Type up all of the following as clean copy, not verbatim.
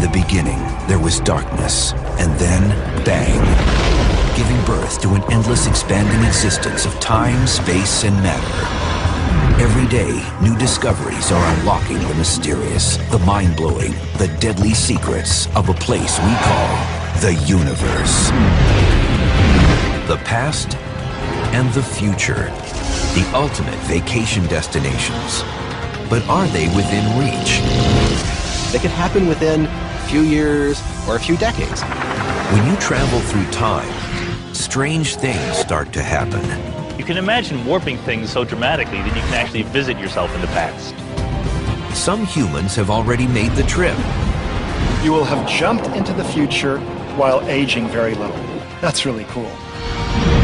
the beginning, there was darkness, and then, bang, giving birth to an endless expanding existence of time, space, and matter. Every day, new discoveries are unlocking the mysterious, the mind-blowing, the deadly secrets of a place we call the universe. The past and the future, the ultimate vacation destinations. But are they within reach? They could happen within a few years or a few decades. When you travel through time, strange things start to happen. You can imagine warping things so dramatically that you can actually visit yourself in the past. Some humans have already made the trip. You will have jumped into the future while aging very little. That's really cool.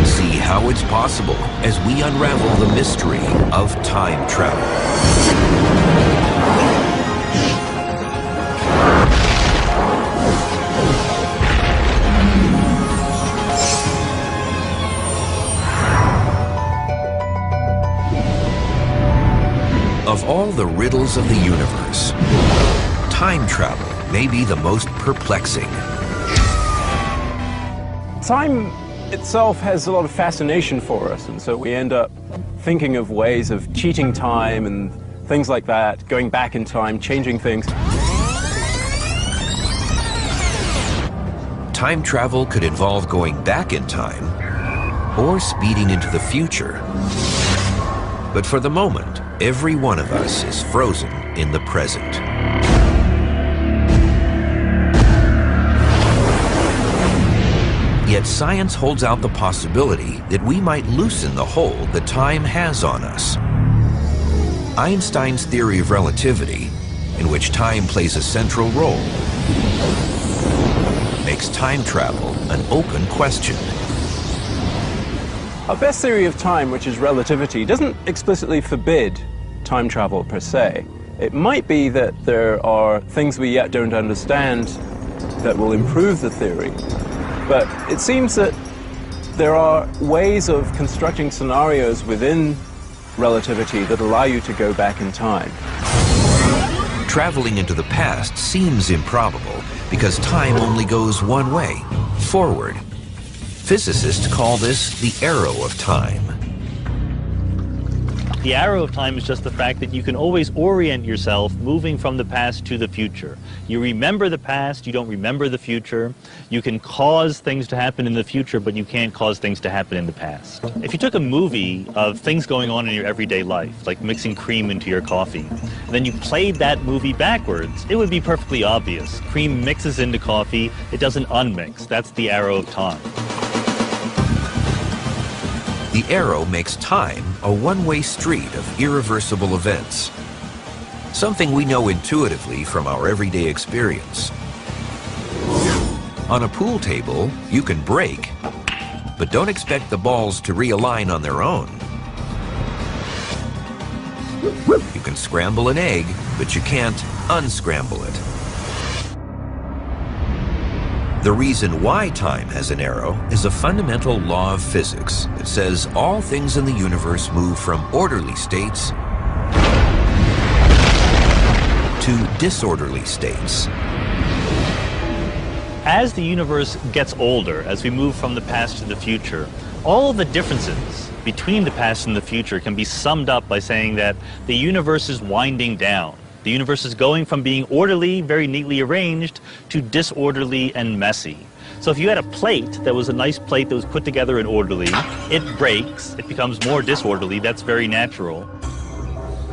See how it's possible as we unravel the mystery of time travel. Of all the riddles of the universe, time travel may be the most perplexing. Time itself has a lot of fascination for us, and so we end up thinking of ways of cheating time and things like that, going back in time, changing things. Time travel could involve going back in time or speeding into the future. But for the moment, every one of us is frozen in the present. Yet science holds out the possibility that we might loosen the hold that time has on us. Einstein's theory of relativity, in which time plays a central role, makes time travel an open question. Our best theory of time, which is relativity, doesn't explicitly forbid time travel per se. It might be that there are things we yet don't understand that will improve the theory. But it seems that there are ways of constructing scenarios within relativity that allow you to go back in time. Traveling into the past seems improbable because time only goes one way, forward. Physicists call this the arrow of time. The arrow of time is just the fact that you can always orient yourself moving from the past to the future. You remember the past, you don't remember the future. You can cause things to happen in the future, but you can't cause things to happen in the past. If you took a movie of things going on in your everyday life, like mixing cream into your coffee, and then you played that movie backwards, it would be perfectly obvious. Cream mixes into coffee, it doesn't unmix. That's the arrow of time. The arrow makes time a one-way street of irreversible events. Something we know intuitively from our everyday experience. On a pool table, you can break, but don't expect the balls to realign on their own. You can scramble an egg, but you can't unscramble it. The reason why time has an arrow is a fundamental law of physics that says all things in the universe move from orderly states to disorderly states. As the universe gets older, as we move from the past to the future, all of the differences between the past and the future can be summed up by saying that the universe is winding down. The universe is going from being orderly, very neatly arranged, to disorderly and messy. So if you had a plate that was a nice plate that was put together and orderly, it breaks, it becomes more disorderly, that's very natural.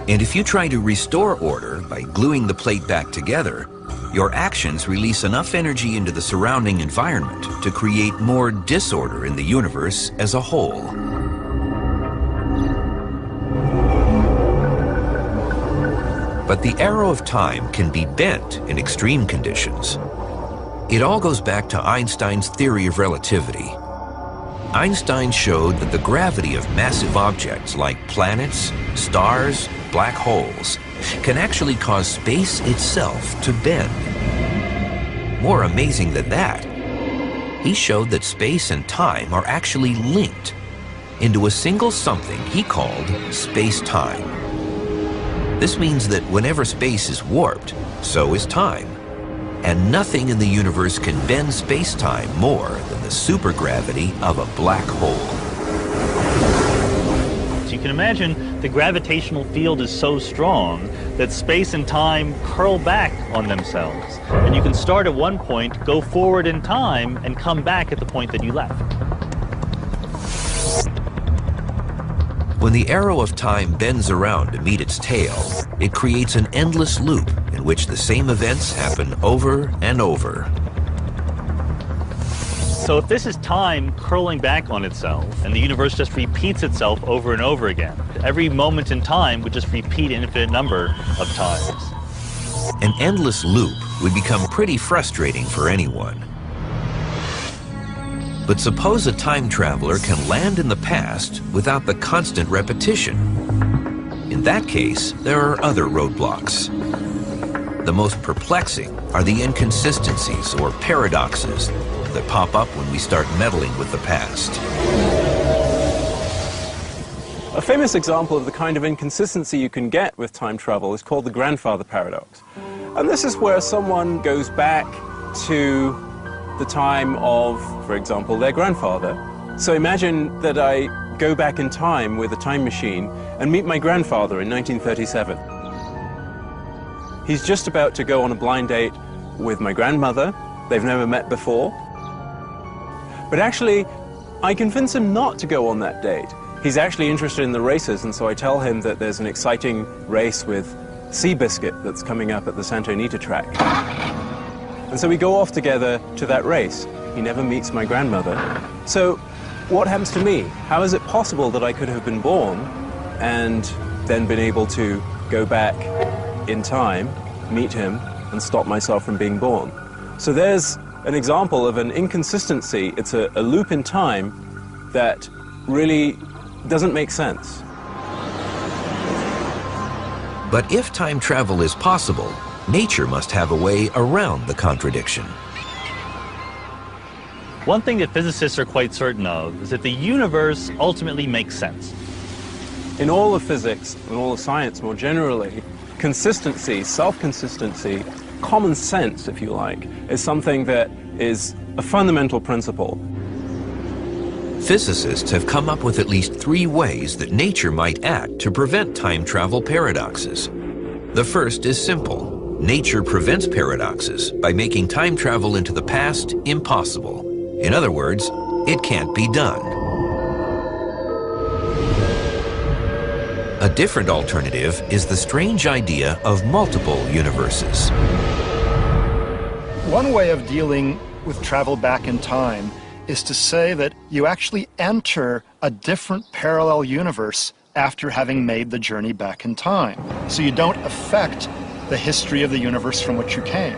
And if you try to restore order by gluing the plate back together, your actions release enough energy into the surrounding environment to create more disorder in the universe as a whole. But the arrow of time can be bent in extreme conditions. It all goes back to Einstein's theory of relativity. Einstein showed that the gravity of massive objects like planets, stars, black holes can actually cause space itself to bend. More amazing than that, he showed that space and time are actually linked into a single something he called space-time. This means that whenever space is warped, so is time. And nothing in the universe can bend space-time more than the supergravity of a black hole. So you can imagine the gravitational field is so strong that space and time curl back on themselves. And you can start at one point, go forward in time, and come back at the point that you left. When the arrow of time bends around to meet its tail, it creates an endless loop in which the same events happen over and over. So if this is time curling back on itself, and the universe just repeats itself over and over again, every moment in time would just repeat an infinite number of times. An endless loop would become pretty frustrating for anyone. But suppose a time traveler can land in the past without the constant repetition. In that case, there are other roadblocks. The most perplexing are the inconsistencies or paradoxes that pop up when we start meddling with the past. A famous example of the kind of inconsistency you can get with time travel is called the grandfather paradox. And this is where someone goes back to the time of, for example, their grandfather. So imagine that I go back in time with a time machine and meet my grandfather in 1937. He's just about to go on a blind date with my grandmother. They've never met before. But actually, I convince him not to go on that date. He's actually interested in the races, and so I tell him that there's an exciting race with Seabiscuit that's coming up at the Santa Anita track. And so we go off together to that race. He never meets my grandmother. So what happens to me? How is it possible that I could have been born and then been able to go back in time, meet him, and stop myself from being born? So there's an example of an inconsistency. It's a loop in time that really doesn't make sense. But if time travel is possible, nature must have a way around the contradiction. One thing that physicists are quite certain of is that the universe ultimately makes sense. In all of physics and all of science more generally, consistency, self-consistency, common sense, if you like, is something that is a fundamental principle. Physicists have come up with at least 3 ways that nature might act to prevent time travel paradoxes. The first is simple. Nature prevents paradoxes by making time travel into the past impossible. In other words, it can't be done. A different alternative is the strange idea of multiple universes. One way of dealing with travel back in time is to say that you actually enter a different parallel universe after having made the journey back in time. So you don't affect the history of the universe from which you came.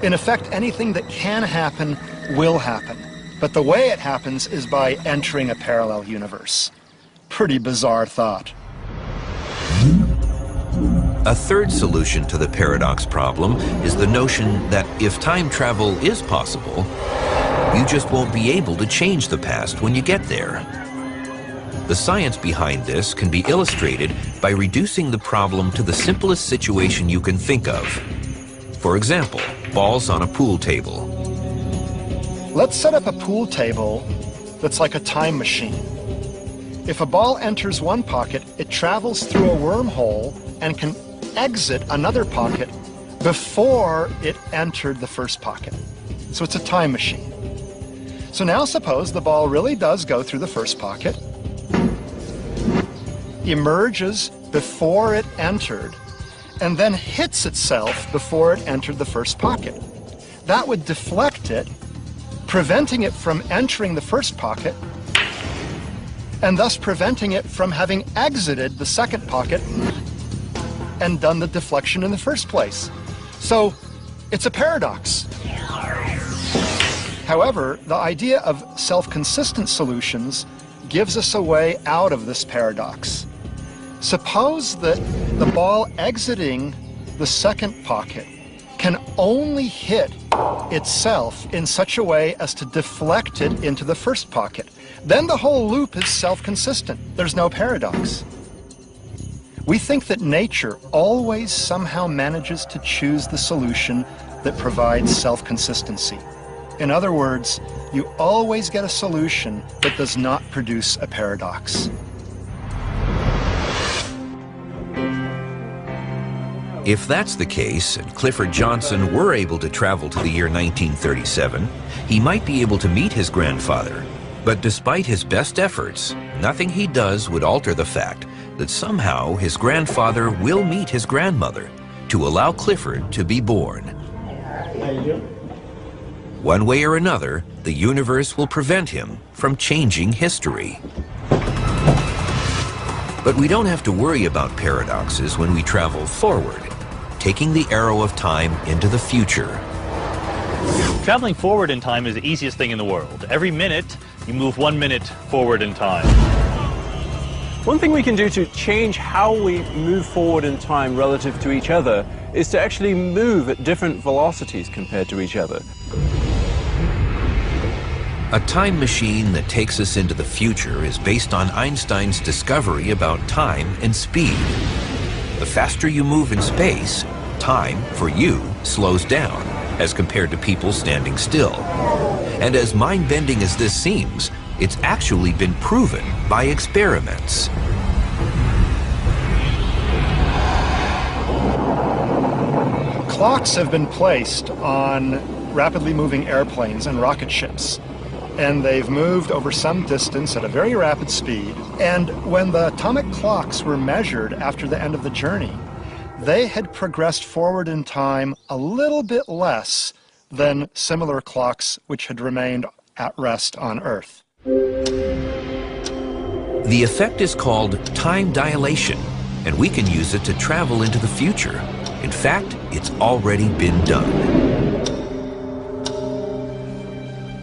In effect, anything that can happen will happen. But the way it happens is by entering a parallel universe. Pretty bizarre thought. A third solution to the paradox problem is the notion that if time travel is possible, you just won't be able to change the past when you get there. The science behind this can be illustrated by reducing the problem to the simplest situation you can think of. For example, balls on a pool table. Let's set up a pool table that's like a time machine. If a ball enters one pocket, it travels through a wormhole and can exit another pocket before it entered the first pocket. So it's a time machine. So now suppose the ball really does go through the first pocket, emerges before it entered, and then hits itself before it entered the first pocket. That would deflect it, preventing it from entering the first pocket, and thus preventing it from having exited the second pocket and done the deflection in the first place. So it's a paradox. However, the idea of self-consistent solutions gives us a way out of this paradox. Suppose that the ball exiting the second pocket can only hit itself in such a way as to deflect it into the first pocket. Then the whole loop is self-consistent. There's no paradox. We think that nature always somehow manages to choose the solution that provides self-consistency. In other words, you always get a solution that does not produce a paradox. If that's the case, and Clifford Johnson were able to travel to the year 1937, he might be able to meet his grandfather. But despite his best efforts, nothing he does would alter the fact that somehow his grandfather will meet his grandmother to allow Clifford to be born. One way or another, the universe will prevent him from changing history. But we don't have to worry about paradoxes when we travel forward, taking the arrow of time into the future. Traveling forward in time is the easiest thing in the world. Every minute, you move 1 minute forward in time. One thing we can do to change how we move forward in time relative to each other is to actually move at different velocities compared to each other. A time machine that takes us into the future is based on Einstein's discovery about time and speed. The faster you move in space, time, for you, slows down as compared to people standing still. And as mind-bending as this seems, it's actually been proven by experiments. Clocks have been placed on rapidly moving airplanes and rocket ships, and they've moved over some distance at a very rapid speed. And when the atomic clocks were measured after the end of the journey, they had progressed forward in time a little bit less than similar clocks which had remained at rest on Earth. The effect is called time dilation, and we can use it to travel into the future. In fact, it's already been done.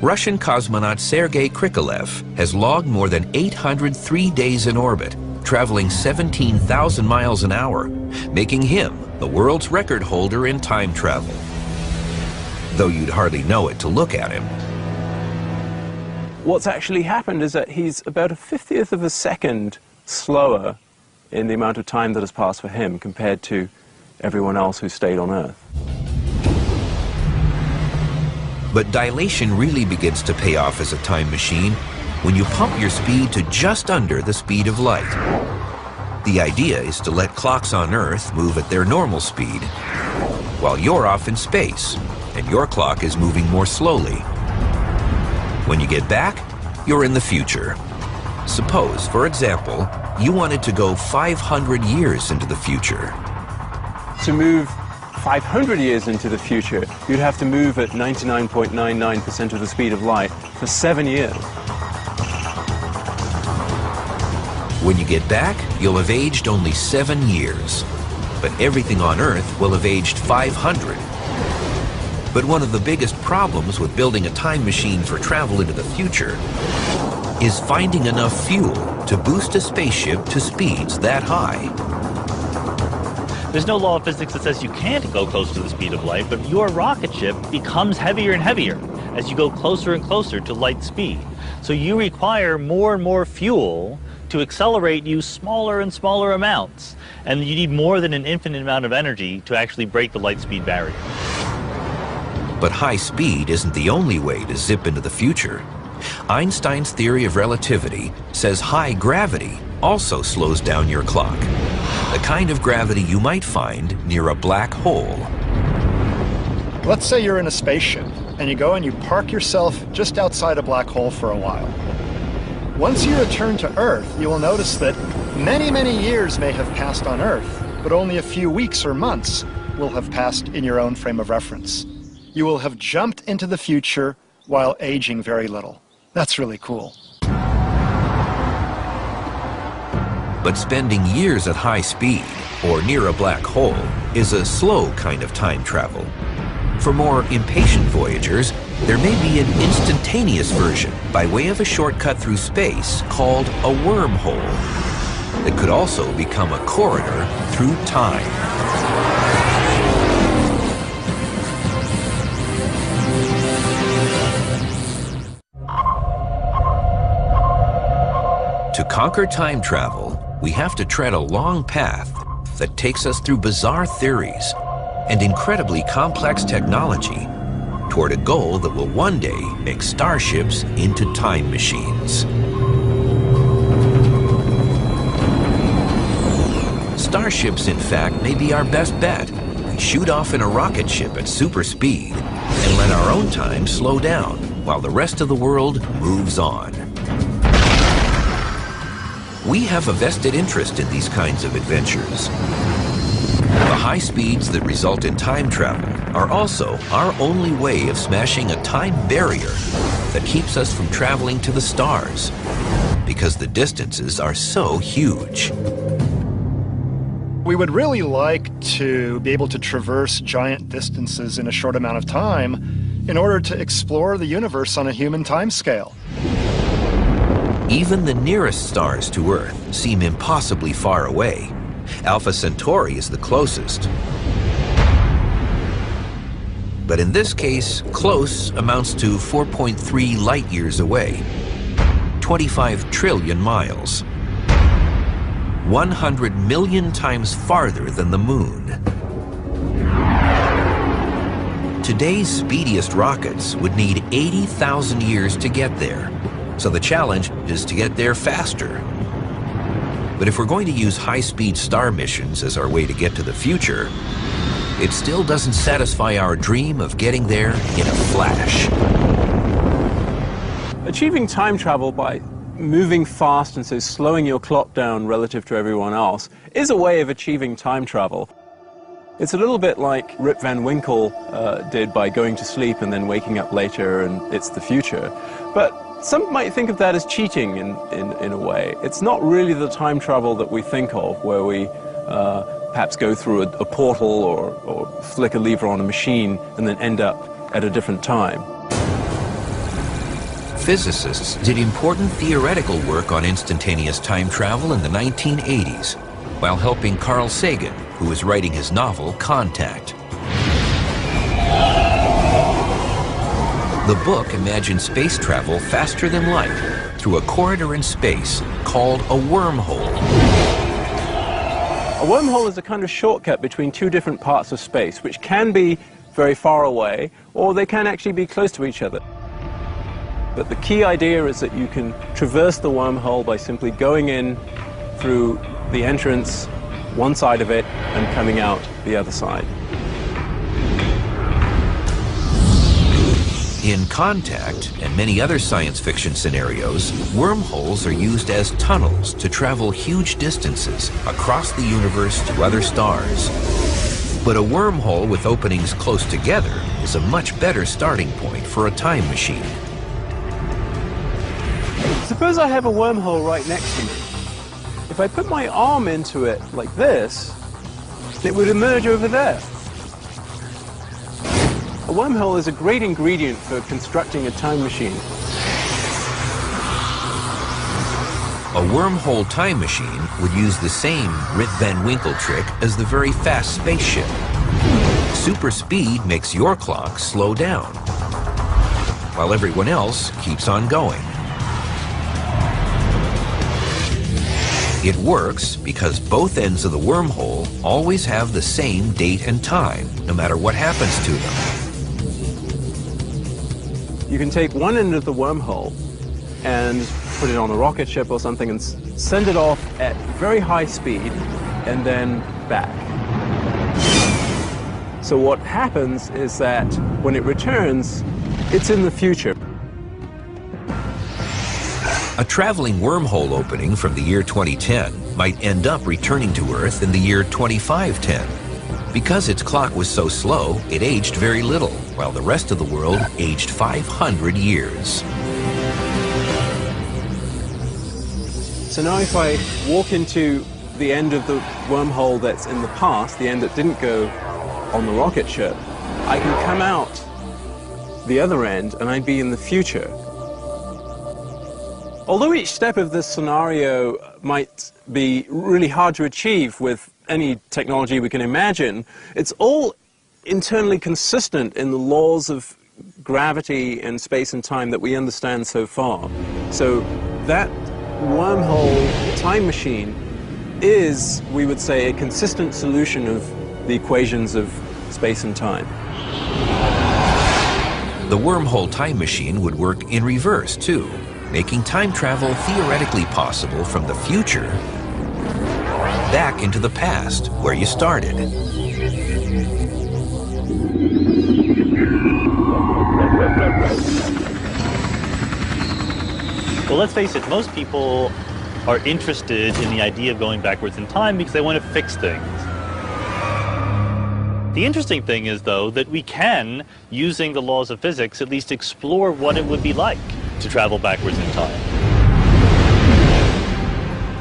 Russian cosmonaut Sergei Krikalev has logged more than 803 days in orbit, traveling 17,000 miles an hour, making him the world's record holder in time travel. Though you'd hardly know it to look at him. What's actually happened is that he's about a 50th of a second slower in the amount of time that has passed for him compared to everyone else who stayed on Earth. But dilation really begins to pay off as a time machine when you pump your speed to just under the speed of light. The idea is to let clocks on Earth move at their normal speed, while you're off in space, and your clock is moving more slowly. When you get back, you're in the future. Suppose, for example, you wanted to go 500 years into the future. To move 500 years into the future, you'd have to move at 99.99% of the speed of light for 7 years. When you get back, you'll have aged only 7 years. But everything on Earth will have aged 500. But one of the biggest problems with building a time machine for travel into the future is finding enough fuel to boost a spaceship to speeds that high. There's no law of physics that says you can't go close to the speed of light, but your rocket ship becomes heavier and heavier as you go closer and closer to light speed. So you require more and more fuel to accelerate you smaller and smaller amounts. And you need more than an infinite amount of energy to actually break the light speed barrier. But high speed isn't the only way to zip into the future. Einstein's theory of relativity says high gravity also slows down your clock. The kind of gravity you might find near a black hole. Let's say you're in a spaceship and you go and you park yourself just outside a black hole for a while. Once you return to Earth, you will notice that many, many years may have passed on Earth, but only a few weeks or months will have passed in your own frame of reference. You will have jumped into the future while aging very little. That's really cool. But spending years at high speed or near a black hole is a slow kind of time travel. For more impatient voyagers, there may be an instantaneous version by way of a shortcut through space called a wormhole that could also become a corridor through time. To conquer time travel, we have to tread a long path that takes us through bizarre theories, and incredibly complex technology toward a goal that will one day make starships into time machines. Starships, in fact, may be our best bet. We shoot off in a rocket ship at super speed and let our own time slow down while the rest of the world moves on. We have a vested interest in these kinds of adventures. The high speeds that result in time travel are also our only way of smashing a time barrier that keeps us from traveling to the stars, because the distances are so huge. We would really like to be able to traverse giant distances in a short amount of time in order to explore the universe on a human timescale. Even the nearest stars to Earth seem impossibly far away. Alpha Centauri is the closest. But in this case, close amounts to 4.3 light years away, 25 trillion miles. 100 million times farther than the moon. Today's speediest rockets would need 80,000 years to get there, so the challenge is to get there faster. But if we're going to use high-speed star missions as our way to get to the future, it still doesn't satisfy our dream of getting there in a flash. Achieving time travel by moving fast and so slowing your clock down relative to everyone else is a way of achieving time travel. It's a little bit like Rip Van Winkle did by going to sleep and then waking up later and it's the future. But some might think of that as cheating in a way. It's not really the time travel that we think of, where we perhaps go through a portal or flick a lever on a machine and then end up at a different time. Physicists did important theoretical work on instantaneous time travel in the 1980s, while helping Carl Sagan, who was writing his novel Contact. The book imagined space travel faster than light through a corridor in space called a wormhole. A wormhole is a kind of shortcut between two different parts of space, which can be very far away, or they can actually be close to each other. But the key idea is that you can traverse the wormhole by simply going in through the entrance, one side of it, and coming out the other side. In Contact and many other science fiction scenarios, wormholes are used as tunnels to travel huge distances across the universe to other stars. But a wormhole with openings close together is a much better starting point for a time machine. Suppose I have a wormhole right next to me. If I put my arm into it like this, it would emerge over there. A wormhole is a great ingredient for constructing a time machine. A wormhole time machine would use the same Rip Van Winkle trick as the very fast spaceship. Super speed makes your clock slow down, while everyone else keeps on going. It works because both ends of the wormhole always have the same date and time, no matter what happens to them. You can take one end of the wormhole and put it on a rocket ship or something and send it off at very high speed and then back. So what happens is that when it returns, it's in the future. A traveling wormhole opening from the year 2010 might end up returning to Earth in the year 2510. Because its clock was so slow, it aged very little, while the rest of the world aged 500 years. So now if I walk into the end of the wormhole that's in the past, the end that didn't go on the rocket ship, I can come out the other end and I'd be in the future. Although each step of this scenario might be really hard to achieve with any technology we can imagine, it's all internally consistent in the laws of gravity and space and time that we understand so far. So that wormhole time machine is, we would say, a consistent solution of the equations of space and time. The wormhole time machine would work in reverse, too, making time travel theoretically possible from the future back into the past, where you started. Well, let's face it, most people are interested in the idea of going backwards in time because they want to fix things. The interesting thing is, though, that we can, using the laws of physics, at least explore what it would be like to travel backwards in time.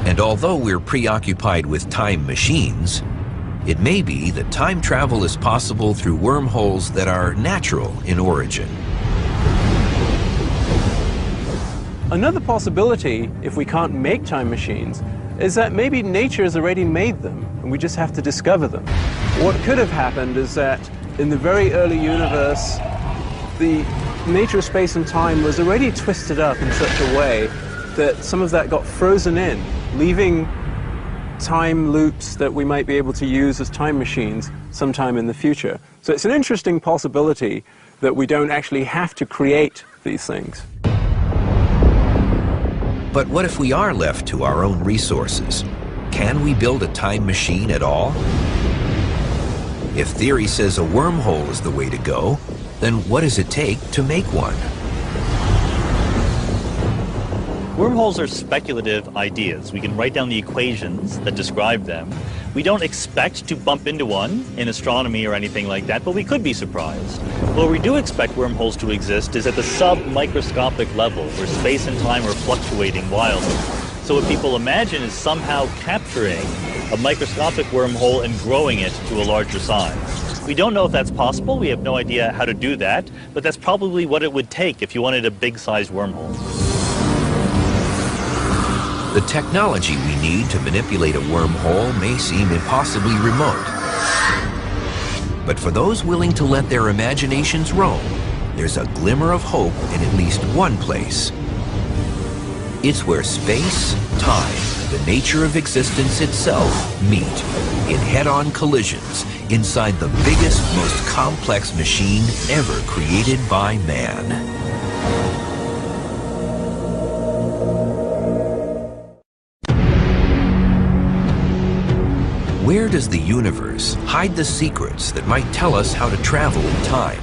And although we're preoccupied with time machines, it may be that time travel is possible through wormholes that are natural in origin. Another possibility, if we can't make time machines, is that maybe nature has already made them, and we just have to discover them. What could have happened is that in the very early universe, the nature of space and time was already twisted up in such a way that some of that got frozen in, leaving time loops that we might be able to use as time machines sometime in the future. So it's an interesting possibility that we don't actually have to create these things. But what if we are left to our own resources? Can we build a time machine at all? If theory says a wormhole is the way to go, then what does it take to make one? Wormholes are speculative ideas. We can write down the equations that describe them. We don't expect to bump into one in astronomy or anything like that, but we could be surprised. Where we do expect wormholes to exist is at the sub-microscopic level, where space and time are fluctuating wildly. So what people imagine is somehow capturing a microscopic wormhole and growing it to a larger size. We don't know if that's possible. We have no idea how to do that, but that's probably what it would take if you wanted a big-sized wormhole. The technology we need to manipulate a wormhole may seem impossibly remote. But for those willing to let their imaginations roam, there's a glimmer of hope in at least one place. It's where space, time, and the nature of existence itself meet in head-on collisions inside the biggest, most complex machine ever created by man. Where does the universe hide the secrets that might tell us how to travel in time?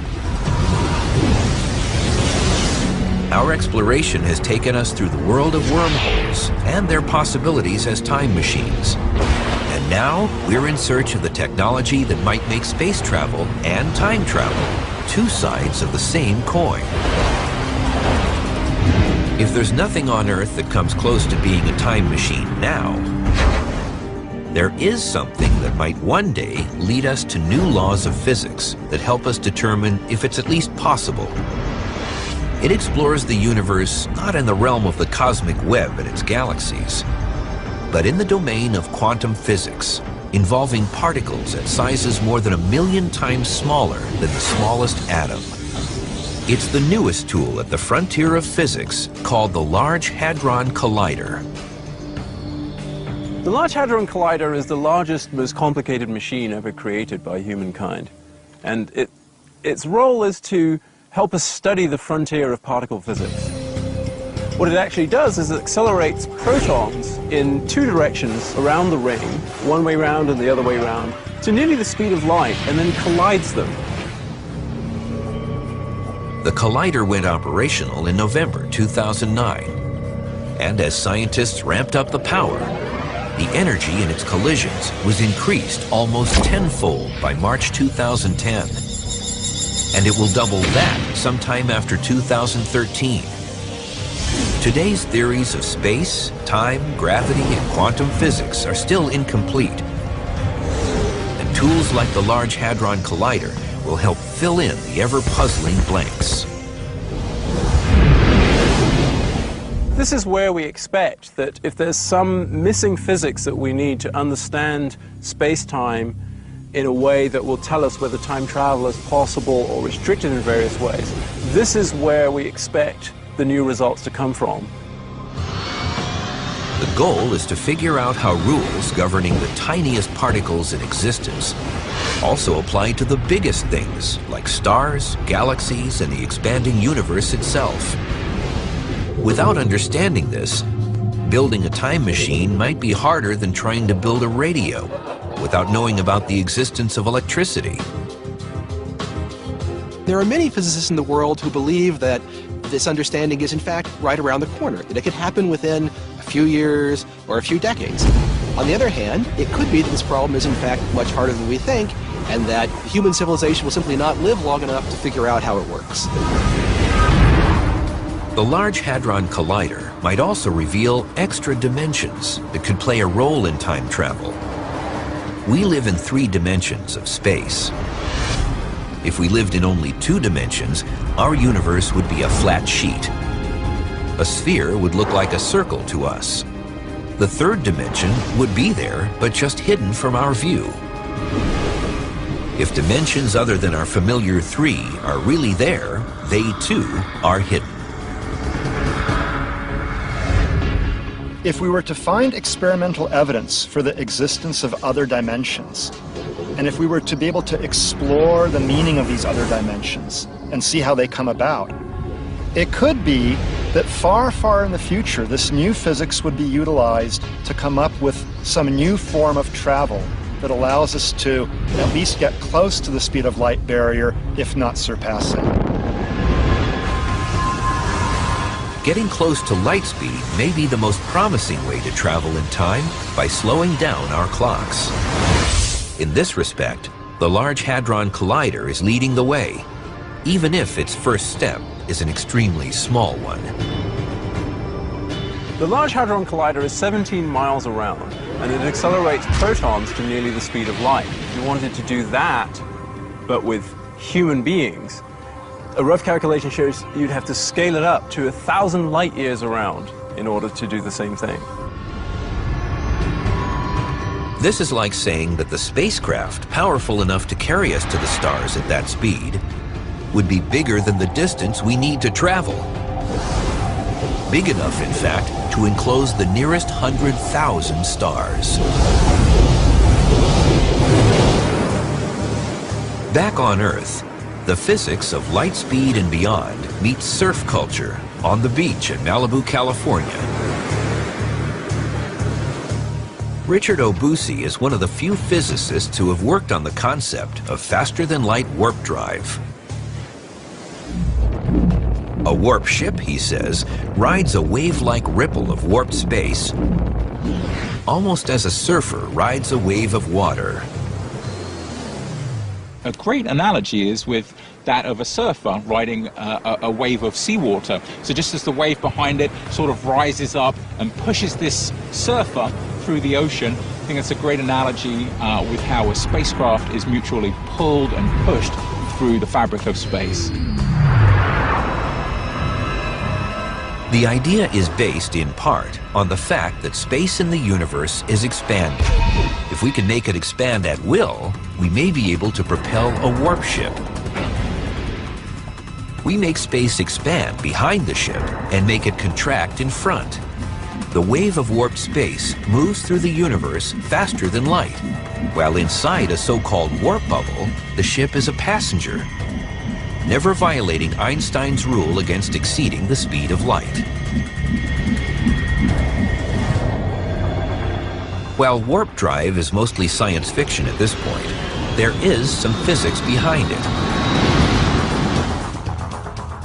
Our exploration has taken us through the world of wormholes and their possibilities as time machines. And now we're in search of the technology that might make space travel and time travel two sides of the same coin. If there's nothing on Earth that comes close to being a time machine now, there is something that might one day lead us to new laws of physics that help us determine if it's at least possible. It explores the universe not in the realm of the cosmic web and its galaxies, but in the domain of quantum physics, involving particles at sizes more than 1,000,000 times smaller than the smallest atom. It's the newest tool at the frontier of physics called the Large Hadron Collider. The Large Hadron Collider is the largest, most complicated machine ever created by humankind. And its role is to help us study the frontier of particle physics. What it actually does is it accelerates protons in two directions around the ring, one way round and the other way round, to nearly the speed of light, and then collides them. The collider went operational in November 2009. And as scientists ramped up the power, the energy in its collisions was increased almost tenfold by March 2010. And it will double that sometime after 2013. Today's theories of space, time, gravity, and quantum physics are still incomplete. And tools like the Large Hadron Collider will help fill in the ever-puzzling blanks. This is where we expect that if there's some missing physics that we need to understand space-time in a way that will tell us whether time travel is possible or restricted in various ways, this is where we expect the new results to come from. The goal is to figure out how rules governing the tiniest particles in existence also apply to the biggest things like stars, galaxies, and the expanding universe itself. Without understanding this, building a time machine might be harder than trying to build a radio without knowing about the existence of electricity. There are many physicists in the world who believe that this understanding is in fact right around the corner, that it could happen within a few years or a few decades. On the other hand, it could be that this problem is in fact much harder than we think, and that human civilization will simply not live long enough to figure out how it works. The Large Hadron Collider might also reveal extra dimensions that could play a role in time travel. We live in 3 dimensions of space. If we lived in only 2 dimensions, our universe would be a flat sheet. A sphere would look like a circle to us. The 3rd dimension would be there, but just hidden from our view. If dimensions other than our familiar 3 are really there, they too are hidden. If we were to find experimental evidence for the existence of other dimensions, and if we were to be able to explore the meaning of these other dimensions and see how they come about, it could be that far, far in the future, this new physics would be utilized to come up with some new form of travel that allows us to at least get close to the speed of light barrier, if not surpass it. Getting close to light speed may be the most promising way to travel in time by slowing down our clocks. In this respect, the Large Hadron Collider is leading the way, even if its first step is an extremely small one. The Large Hadron Collider is 17 miles around, and it accelerates protons to nearly the speed of light. If you wanted to do that, but with human beings, a rough calculation shows you'd have to scale it up to 1,000 light years around in order to do the same thing. This is like saying that the spacecraft powerful enough to carry us to the stars at that speed would be bigger than the distance we need to travel. Big enough, in fact, to enclose the nearest 100,000 stars. Back on Earth, the physics of light speed and beyond meets surf culture on the beach in Malibu, California. Richard Obusi is one of the few physicists who have worked on the concept of faster-than-light warp drive. A warp ship, he says, rides a wave-like ripple of warped space, almost as a surfer rides a wave of water. A great analogy is with that of a surfer riding a wave of seawater. So just as the wave behind it sort of rises up and pushes this surfer through the ocean, I think it's a great analogy with how a spacecraft is mutually pulled and pushed through the fabric of space. The idea is based in part on the fact that space in the universe is expanding. If we can make it expand at will, we may be able to propel a warp ship. We make space expand behind the ship and make it contract in front. The wave of warped space moves through the universe faster than light, while inside a so-called warp bubble, the ship is a passenger, never violating Einstein's rule against exceeding the speed of light. While warp drive is mostly science fiction at this point, there is some physics behind it.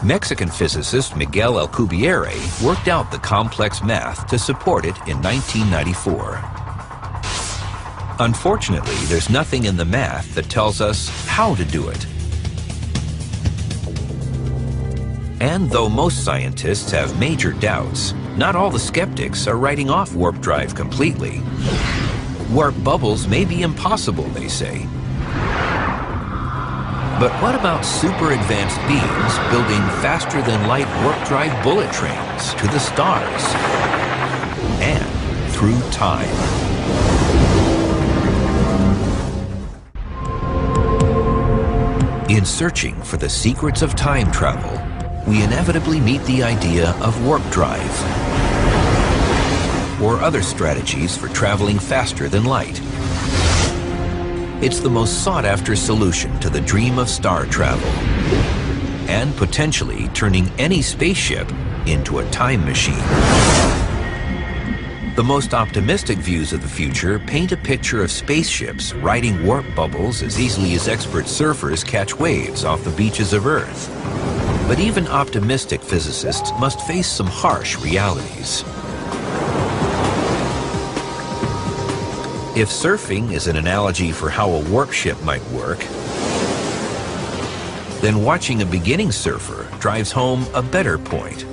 Mexican physicist Miguel Alcubierre worked out the complex math to support it in 1994. Unfortunately, there's nothing in the math that tells us how to do it. And though most scientists have major doubts, not all the skeptics are writing off warp drive completely. Warp bubbles may be impossible, they say. But what about super advanced beings building faster-than-light warp drive bullet trains to the stars and through time? In searching for the secrets of time travel, we inevitably meet the idea of warp drive or other strategies for traveling faster than light. It's the most sought-after solution to the dream of star travel, and potentially turning any spaceship into a time machine. The most optimistic views of the future paint a picture of spaceships riding warp bubbles as easily as expert surfers catch waves off the beaches of Earth. But even optimistic physicists must face some harsh realities. If surfing is an analogy for how a warp ship might work, then watching a beginning surfer drives home a better point.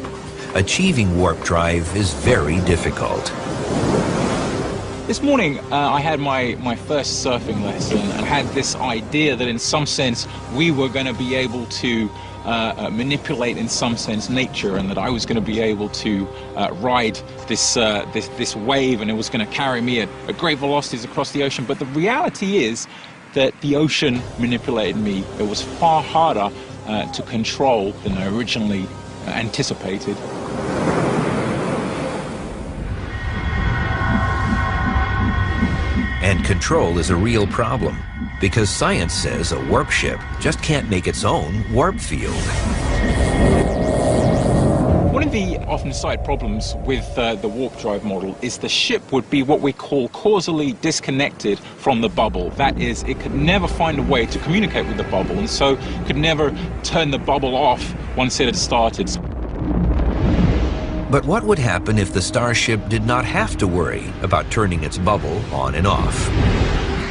Achieving warp drive is very difficult. This morning, I had my first surfing lesson and had this idea that in some sense we were going to be able to manipulate in some sense nature, and that I was going to be able to ride this wave, and it was going to carry me at great velocities across the ocean. But the reality is that the ocean manipulated me. It was far harder to control than I originally anticipated. And control is a real problem, because science says a warp ship just can't make its own warp field. One of the often cited problems with the warp drive model is the ship would be what we call causally disconnected from the bubble. That is, it could never find a way to communicate with the bubble, and so could never turn the bubble off once it had started. But what would happen if the starship did not have to worry about turning its bubble on and off?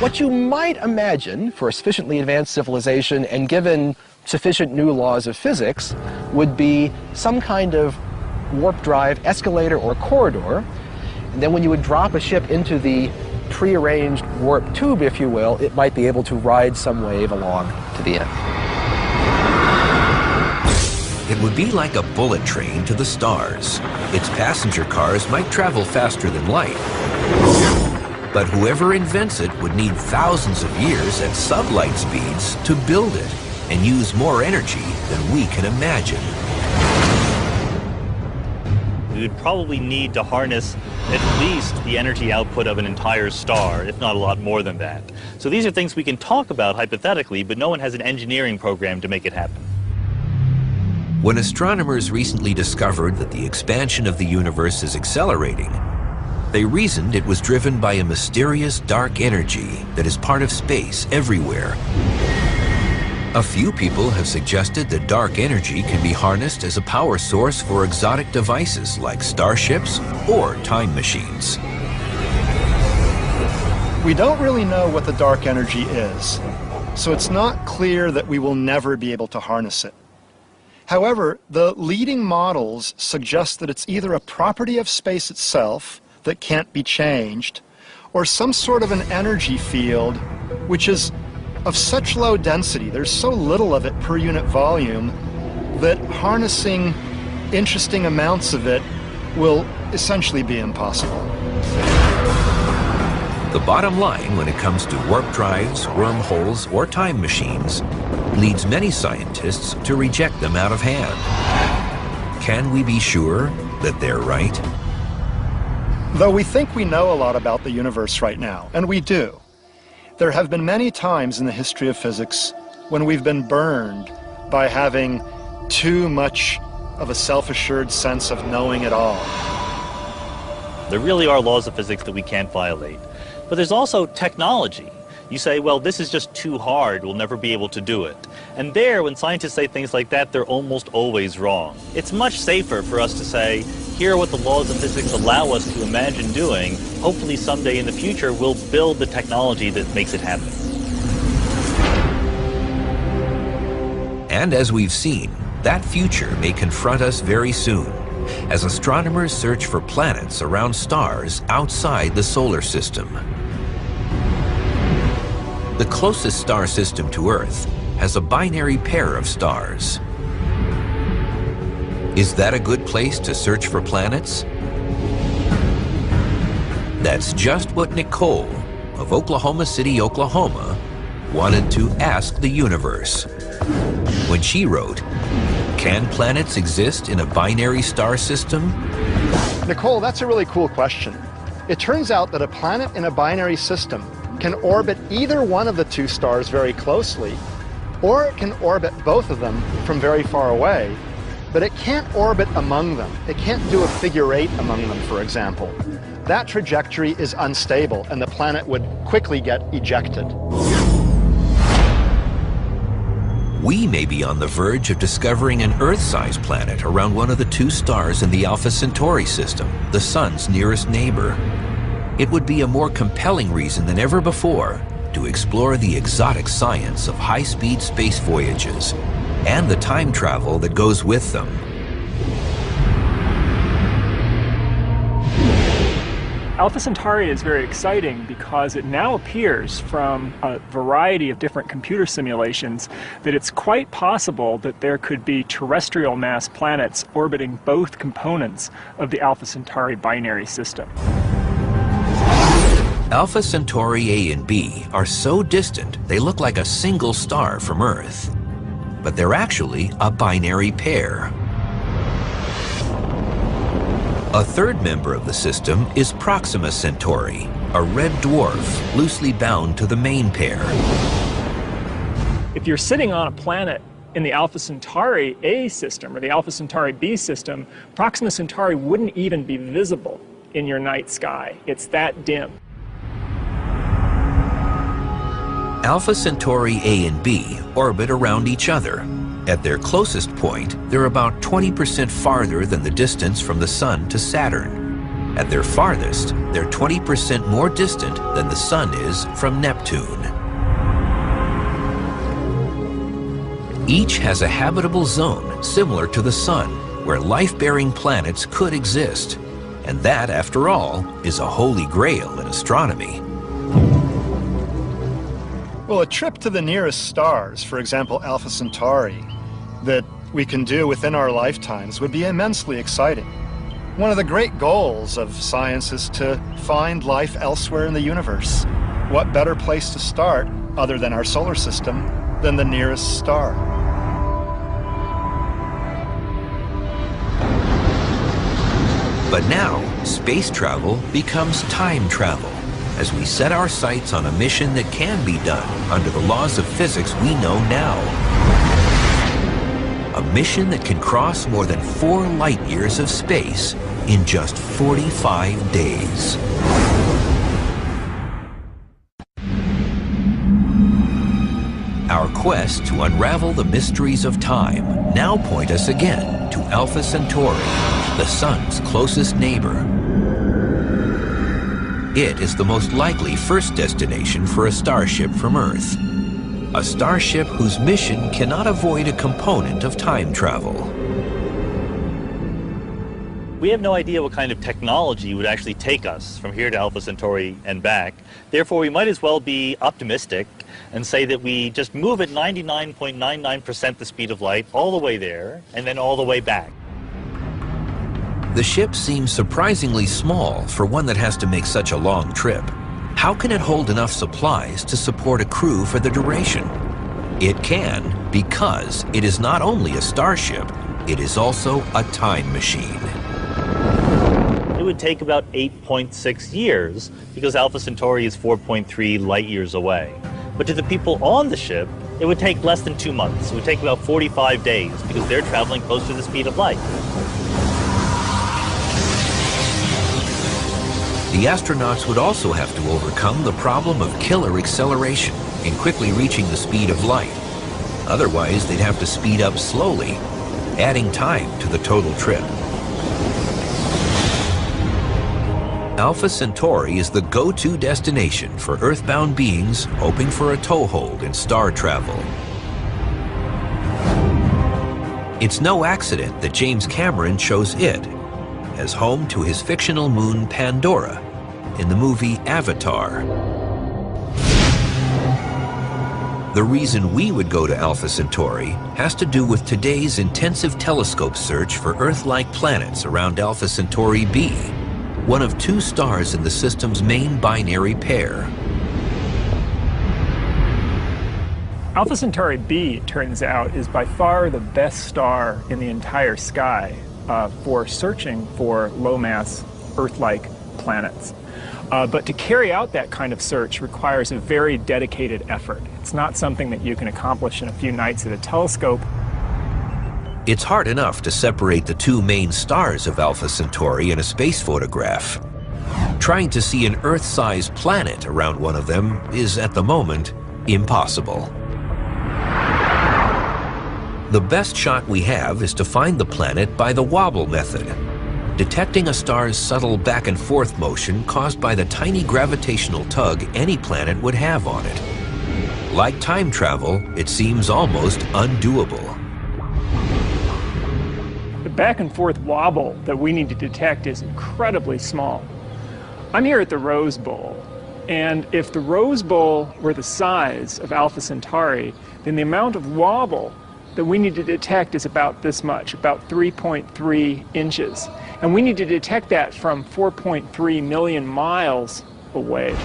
What you might imagine for a sufficiently advanced civilization and given sufficient new laws of physics would be some kind of warp drive escalator or corridor, and then when you would drop a ship into the prearranged warp tube, if you will, it might be able to ride some wave along to the end. It would be like a bullet train to the stars. Its passenger cars might travel faster than light, but whoever invents it would need thousands of years at sublight speeds to build it and use more energy than we can imagine. We would probably need to harness at least the energy output of an entire star, if not a lot more than that. So these are things we can talk about hypothetically, but no one has an engineering program to make it happen. When astronomers recently discovered that the expansion of the universe is accelerating, they reasoned it was driven by a mysterious dark energy that is part of space everywhere. A few people have suggested that dark energy can be harnessed as a power source for exotic devices like starships or time machines. We don't really know what the dark energy is, so it's not clear that we will never be able to harness it. However, the leading models suggest that it's either a property of space itself that can't be changed, or some sort of an energy field which is of such low density, there's so little of it per unit volume, that harnessing interesting amounts of it will essentially be impossible. The bottom line when it comes to warp drives, wormholes, or time machines leads many scientists to reject them out of hand. Can we be sure that they're right? Though we think we know a lot about the universe right now, and we do, there have been many times in the history of physics when we've been burned by having too much of a self-assured sense of knowing it all. There really are laws of physics that we can't violate. But there's also technology. You say, well, this is just too hard, we'll never be able to do it. And there, when scientists say things like that, they're almost always wrong. It's much safer for us to say, here are what the laws of physics allow us to imagine doing. Hopefully someday in the future, we'll build the technology that makes it happen. And as we've seen, that future may confront us very soon, as astronomers search for planets around stars outside the solar system. The closest star system to Earth has a binary pair of stars. Is that a good place to search for planets? That's just what Nicole of Oklahoma City, Oklahoma, wanted to ask the universe when she wrote, "Can planets exist in a binary star system?" Nicole, that's a really cool question. It turns out that a planet in a binary system can orbit either one of the two stars very closely, or it can orbit both of them from very far away, but it can't orbit among them. It can't do a figure eight among them, for example. That trajectory is unstable, and the planet would quickly get ejected. We may be on the verge of discovering an Earth-sized planet around one of the two stars in the Alpha Centauri system, the Sun's nearest neighbor. It would be a more compelling reason than ever before to explore the exotic science of high-speed space voyages and the time travel that goes with them. Alpha Centauri is very exciting because it now appears from a variety of different computer simulations that it's quite possible that there could be terrestrial mass planets orbiting both components of the Alpha Centauri binary system. Alpha Centauri A and B are so distant they look like a single star from Earth. But they're actually a binary pair. A third member of the system is Proxima Centauri, a red dwarf loosely bound to the main pair. If you're sitting on a planet in the Alpha Centauri A system or the Alpha Centauri B system, Proxima Centauri wouldn't even be visible in your night sky. It's that dim. Alpha Centauri A and B orbit around each other. At their closest point, they're about 20% farther than the distance from the Sun to Saturn. At their farthest, they're 20% more distant than the Sun is from Neptune. Each has a habitable zone similar to the Sun, where life-bearing planets could exist. And that, after all, is a holy grail in astronomy. Well, a trip to the nearest stars, for example Alpha Centauri, that we can do within our lifetimes would be immensely exciting. One of the great goals of science is to find life elsewhere in the universe. What better place to start, other than our solar system, than the nearest star? But now, space travel becomes time travel, as we set our sights on a mission that can be done under the laws of physics we know now. A mission that can cross more than 4 light-years of space in just 45 days. Our quest to unravel the mysteries of time now point us again to Alpha Centauri, the Sun's closest neighbor. It is the most likely first destination for a starship from Earth. A starship whose mission cannot avoid a component of time travel. We have no idea what kind of technology would actually take us from here to Alpha Centauri and back. Therefore, we might as well be optimistic and say that we just move at 99.99% the speed of light all the way there and then all the way back. The ship seems surprisingly small for one that has to make such a long trip. How can it hold enough supplies to support a crew for the duration? It can, because it is not only a starship, it is also a time machine. It would take about 8.6 years because Alpha Centauri is 4.3 light years away. But to the people on the ship, it would take less than 2 months. It would take about 45 days because they're traveling close to the speed of light. The astronauts would also have to overcome the problem of killer acceleration in quickly reaching the speed of light. Otherwise, they'd have to speed up slowly, adding time to the total trip. Alpha Centauri is the go-to destination for Earthbound beings hoping for a toehold in star travel. It's no accident that James Cameron chose it as home to his fictional moon Pandora in the movie Avatar. The reason we would go to Alpha Centauri has to do with today's intensive telescope search for Earth-like planets around Alpha Centauri B, one of 2 stars in the system's main binary pair. Alpha Centauri B, it turns out, is by far the best star in the entire sky for searching for low-mass Earth-like planets. But to carry out that kind of search requires a very dedicated effort. It's not something that you can accomplish in a few nights at a telescope. It's hard enough to separate the two main stars of Alpha Centauri in a space photograph. Trying to see an Earth-sized planet around one of them is, at the moment, impossible. The best shot we have is to find the planet by the wobble method, detecting a star's subtle back and forth motion caused by the tiny gravitational tug any planet would have on it. Like time travel, it seems almost undoable. The back and forth wobble that we need to detect is incredibly small. I'm here at the Rose Bowl, and if the Rose Bowl were the size of Alpha Centauri, then the amount of wobble that we need to detect is about this much, about 3.3 inches. And we need to detect that from 4.3 million miles away.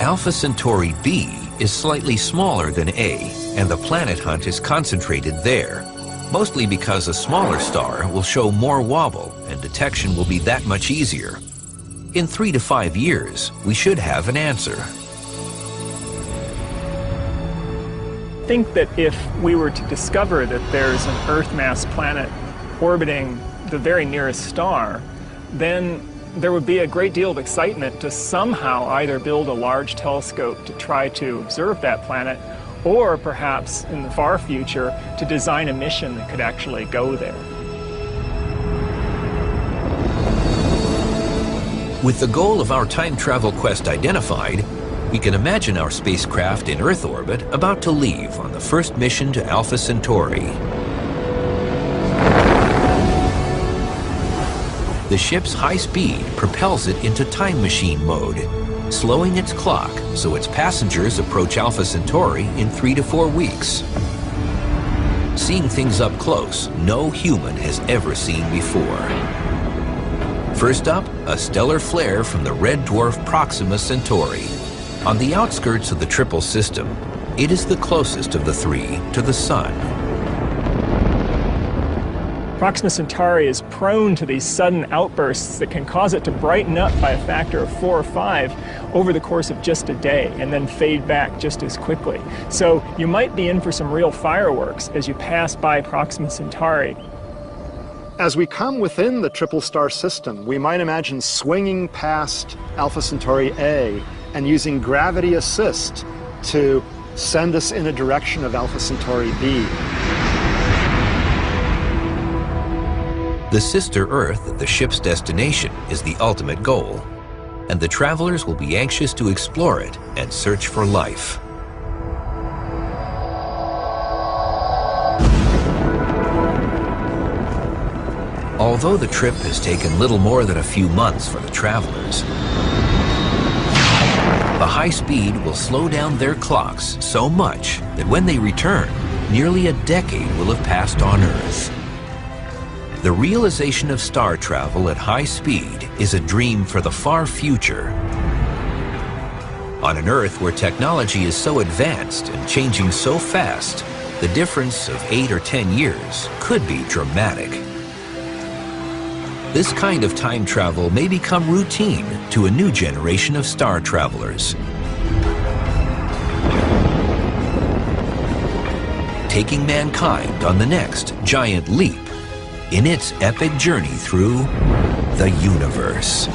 Alpha Centauri B is slightly smaller than A, and the planet hunt is concentrated there, mostly because a smaller star will show more wobble and detection will be that much easier. In 3 to 5 years, we should have an answer. I think that if we were to discover that there's an Earth-mass planet orbiting the very nearest star, then there would be a great deal of excitement to somehow either build a large telescope to try to observe that planet, or perhaps in the far future to design a mission that could actually go there. With the goal of our time travel quest identified, we can imagine our spacecraft in Earth orbit about to leave on the first mission to Alpha Centauri. The ship's high speed propels it into time machine mode, slowing its clock so its passengers approach Alpha Centauri in 3 to 4 weeks. Seeing things up close, no human has ever seen before. First up, a stellar flare from the red dwarf Proxima Centauri. On the outskirts of the triple system, it is the closest of the three to the Sun. Proxima Centauri is prone to these sudden outbursts that can cause it to brighten up by a factor of 4 or 5 over the course of just a day and then fade back just as quickly. So you might be in for some real fireworks as you pass by Proxima Centauri. As we come within the triple star system, we might imagine swinging past Alpha Centauri A and using gravity assist to send us in a direction of Alpha Centauri B. The sister Earth of the ship's destination is the ultimate goal, and the travelers will be anxious to explore it and search for life. Although the trip has taken little more than a few months for the travelers, the high speed will slow down their clocks so much that when they return, nearly a decade will have passed on Earth. The realization of star travel at high speed is a dream for the far future. On an Earth where technology is so advanced and changing so fast, the difference of 8 or 10 years could be dramatic. This kind of time travel may become routine to a new generation of star travelers. Taking mankind on the next giant leap in its epic journey through the universe.